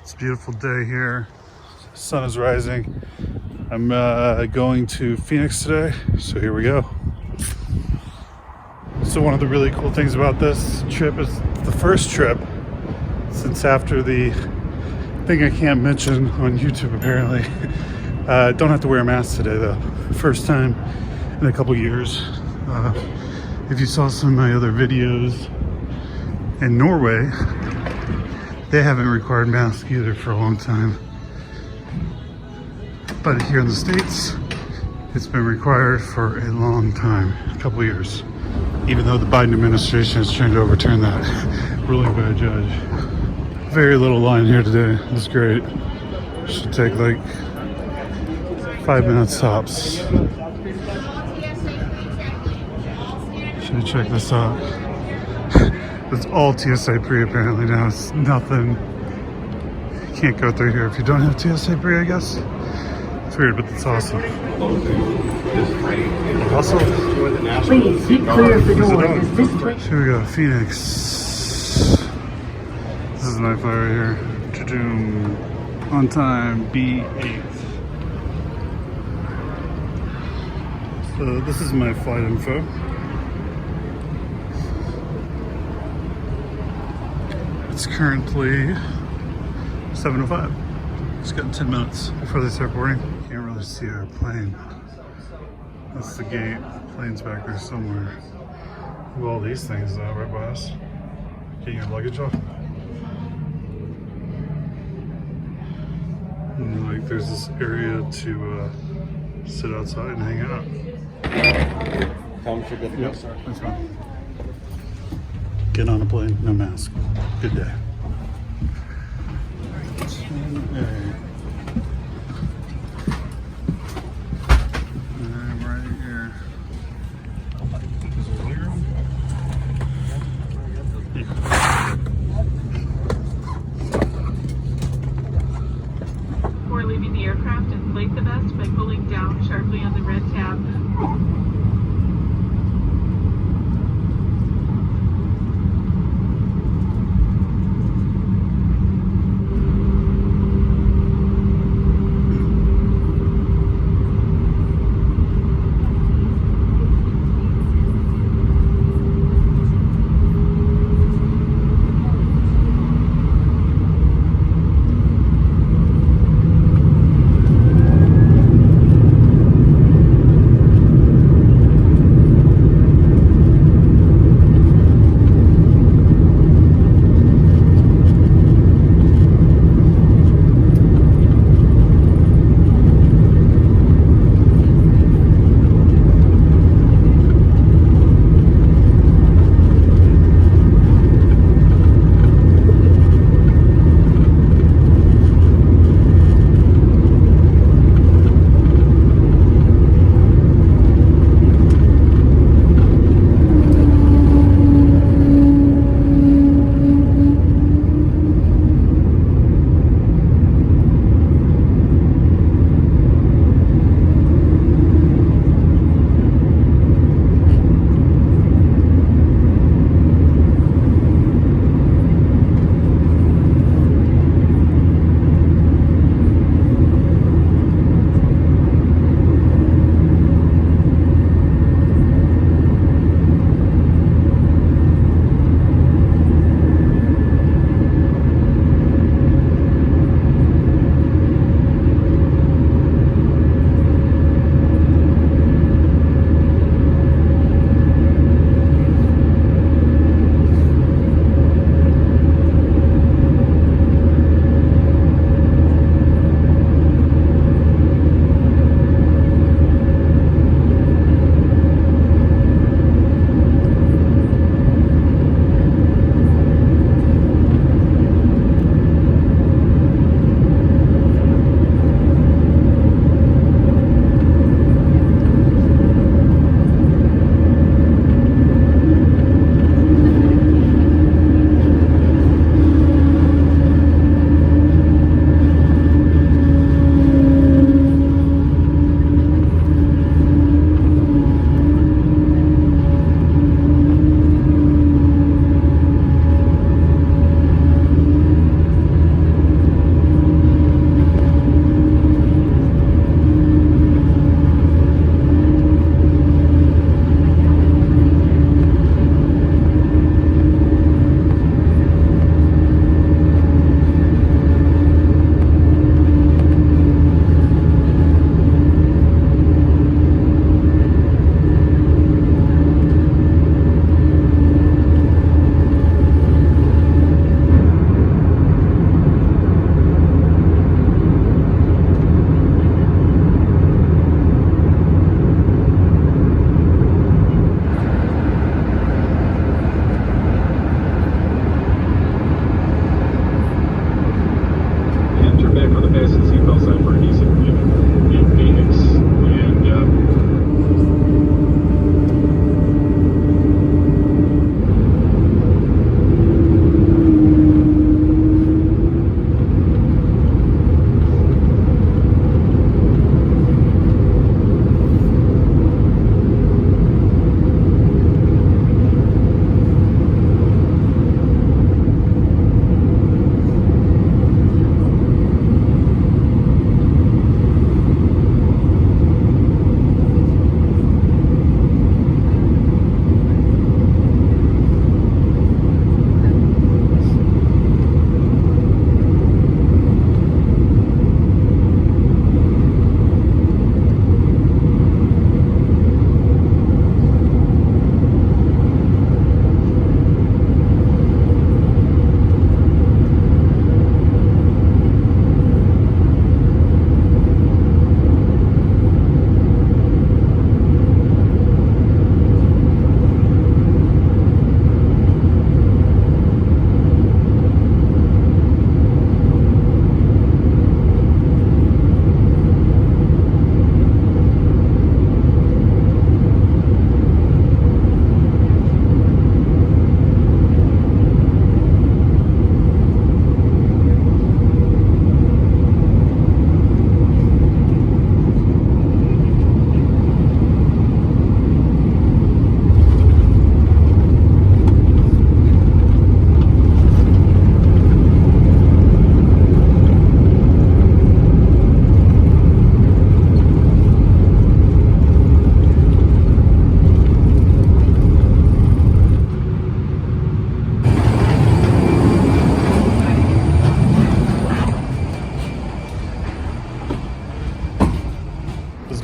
It's a beautiful day here. Sun is rising. I'm going to Phoenix today, so here we go. So one of the really cool things about this trip is the first trip since after the thing I can't mention on YouTube apparently. Don't have to wear a mask today though. First time in a couple years. If you saw some of my other videos in Norway, they haven't required masks either for a long time. But here in the States, it's been required for a long time, a couple years. Even though the Biden administration is trying to overturn that ruling by a judge. Very little line here today. It's great. Should take like 5 minutes tops. Should check this out. It's all TSA pre apparently now. It's nothing. You can't go through here if you don't have TSA pre, I guess. It's weird, but it's awesome. Also, please keep clear of the door. Here we go, Phoenix. This is my flight right here. Cha-choom. On time, B8. So this is my flight info. It's currently 7:05. Just got 10 minutes before they start boarding. Can't really see our plane. That's the gate. Plane's back there somewhere. Look at all these things though, right by us. Getting your luggage off. And like there's this area to sit outside and hang out. Come for good. Yep, that's fine. Get on a plane, no mask. Good day. And right here. Is there a leg room? Before leaving the aircraft, inflate the vest by pulling down sharply on the red tab.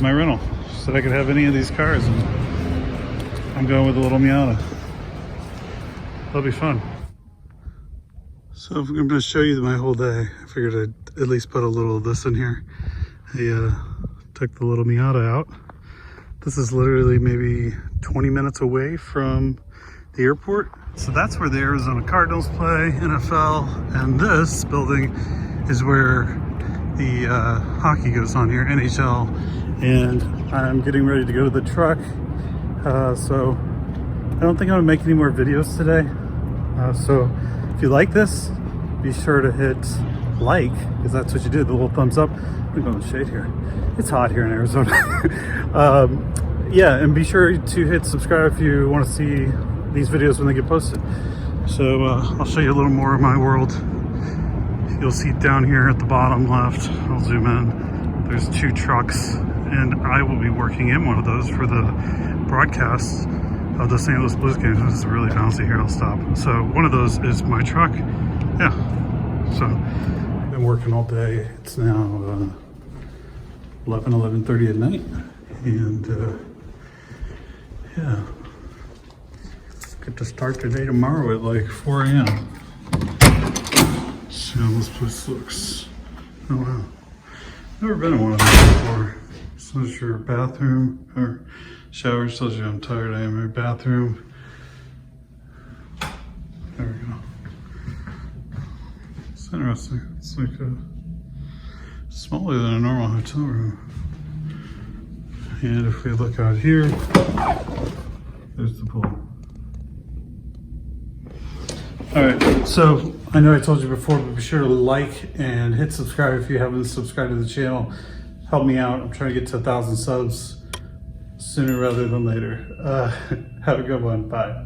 my rental. She said I could have any of these cars, and I'm going with the little Miata. That'll be fun. So if I'm going to show you my whole day, I figured I'd at least put a little of this in here. I took the little Miata out. This is literally maybe 20 minutes away from the airport. So that's where the Arizona Cardinals play, NFL, and this building is where the hockey goes on here, NHL. And I'm getting ready to go to the truck. So I don't think I'm gonna make any more videos today. So if you like this, be sure to hit like, because that's what you do, the little thumbs up. I'm going in the shade here. It's hot here in Arizona. Yeah, and be sure to hit subscribe if you want to see these videos when they get posted. So I'll show you a little more of my world. You'll see down here at the bottom left, I'll zoom in, there's 2 trucks, and I will be working in one of those for the broadcast of the St. Louis Blues game. This is really bouncy here, I'll stop. So one of those is my truck. Yeah, so I've been working all day. It's now 11:30 at night, and yeah, get to start the day tomorrow at like 4 a.m. See how this place looks. Oh wow, never been in one of these before. So there's your bathroom or shower. Tells you how tired I am. Your bathroom. There we go. It's interesting. It's like smaller than a normal hotel room. And if we look out here, there's the pool. All right, so I know I told you before, but be sure to like and hit subscribe if you haven't subscribed to the channel. Help me out. I'm trying to get to 1,000 subs sooner rather than later. Have a good one. Bye.